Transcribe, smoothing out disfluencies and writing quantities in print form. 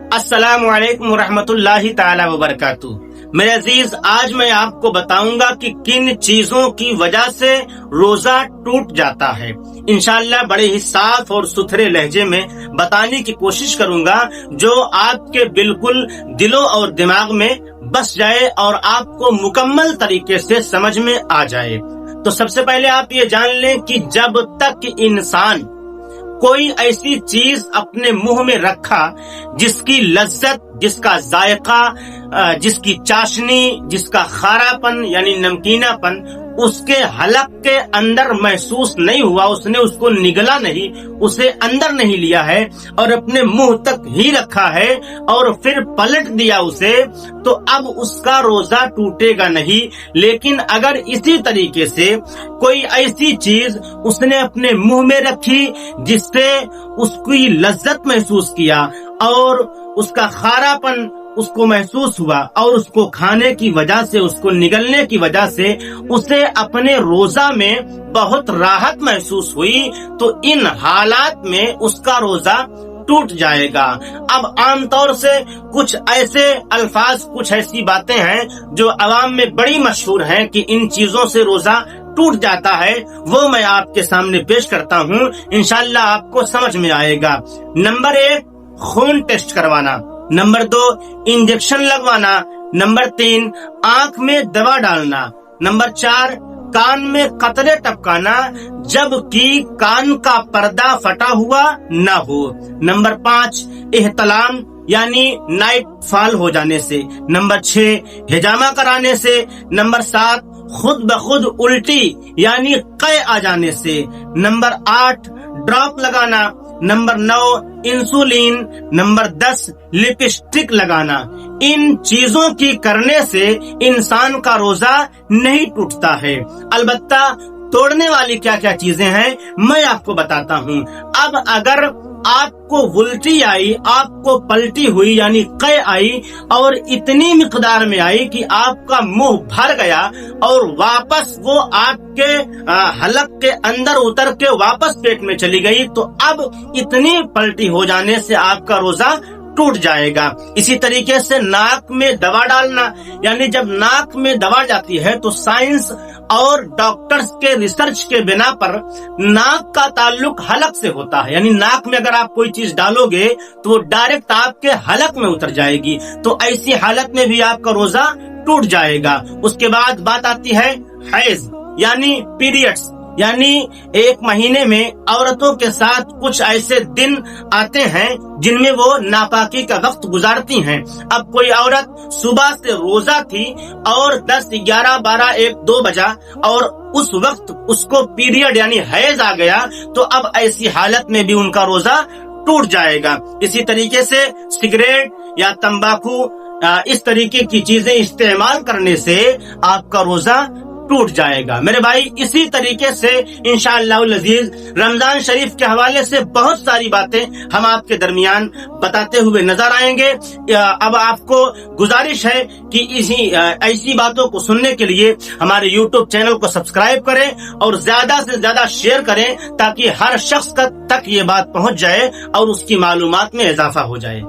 अस्सलामु अलैकुम रहमतुल्लाहि ताला वबरकातुहू। मेरे अजीज, आज मैं आपको बताऊंगा कि किन चीजों की वजह से रोजा टूट जाता है। इंशाअल्लाह बड़े ही साफ और सुथरे लहजे में बताने की कोशिश करूंगा जो आपके बिल्कुल दिलो और दिमाग में बस जाए और आपको मुकम्मल तरीके से समझ में आ जाए। तो सबसे पहले आप ये जान लें कि जब तक इंसान कोई ऐसी चीज अपने मुंह में रखा जिसकी लज्जत, जिसका जायका, जिसकी चाशनी, जिसका खारापन यानी नमकीनापन उसके हलक के अंदर महसूस नहीं हुआ, उसने उसको निगला नहीं, उसे अंदर नहीं लिया है और अपने मुंह तक ही रखा है और फिर पलट दिया उसे, तो अब उसका रोजा टूटेगा नहीं। लेकिन अगर इसी तरीके से कोई ऐसी चीज उसने अपने मुंह में रखी जिससे उसकी लज्जत महसूस किया और उसका खारापन उसको महसूस हुआ और उसको खाने की वजह से, उसको निगलने की वजह से उसे अपने रोजा में बहुत राहत महसूस हुई, तो इन हालात में उसका रोजा टूट जाएगा। अब आमतौर से कुछ ऐसे अल्फाज, कुछ ऐसी बातें हैं जो अवाम में बड़ी मशहूर हैं कि इन चीजों से रोजा टूट जाता है, वो मैं आपके सामने पेश करता हूँ। इंशाअल्लाह आपको समझ में आएगा। नंबर 1, खून टेस्ट करवाना। नंबर 2, इंजेक्शन लगवाना। नंबर 3, आंख में दवा डालना। नंबर 4, कान में कतरे टपकाना जबकि कान का पर्दा फटा हुआ न हो। नंबर 5, इहतलाम यानी नाइट फॉल हो जाने से। नंबर 6, हिजामा कराने से। नंबर 7, खुद ब खुद उल्टी यानी कै आ जाने से। नंबर 8, ड्रॉप लगाना। Number 9, insulin. नंबर 10, लिपस्टिक लगाना। इन चीजों की करने से इंसान का रोजा नहीं टूटता है। अलबत्ता तोड़ने वाली क्या क्या चीजें हैं मैं आपको बताता हूँ। अब अगर आपको उल्टी आई, आपको पलटी हुई यानी कै आई और इतनी मिकदार में आई कि आपका मुंह भर गया और वापस वो आपके हलक के अंदर उतर के वापस पेट में चली गई, तो अब इतनी पलटी हो जाने से आपका रोजा टूट जाएगा। इसी तरीके से नाक में दवा डालना, यानी जब नाक में दवा जाती है तो साइंस और डॉक्टर्स के रिसर्च के बिना पर नाक का ताल्लुक हलक से होता है, यानी नाक में अगर आप कोई चीज डालोगे तो वो डायरेक्ट आपके हलक में उतर जाएगी, तो ऐसी हालत में भी आपका रोजा टूट जाएगा। उसके बाद बात आती है हैज यानी पीरियड्स, यानी एक महीने में औरतों के साथ कुछ ऐसे दिन आते हैं जिनमें वो नापाकी का वक्त गुजारती हैं। अब कोई औरत सुबह से रोजा थी और 10, 11, 12, 1, 2 बजा और उस वक्त उसको पीरियड यानी हैज आ गया, तो अब ऐसी हालत में भी उनका रोजा टूट जाएगा। इसी तरीके से सिगरेट या तंबाकू इस तरीके की चीजें इस्तेमाल करने से आपका रोजा टूट जाएगा। मेरे भाई, इसी तरीके से इंशाअल्लाह अज़ीज रमजान शरीफ के हवाले से बहुत सारी बातें हम आपके दरमियान बताते हुए नजर आएंगे। अब आपको गुजारिश है कि ऐसी बातों को सुनने के लिए हमारे YouTube चैनल को सब्सक्राइब करें और ज्यादा से ज्यादा शेयर करें ताकि हर शख्स तक ये बात पहुंच जाए और उसकी मालूमात में इजाफा हो जाए।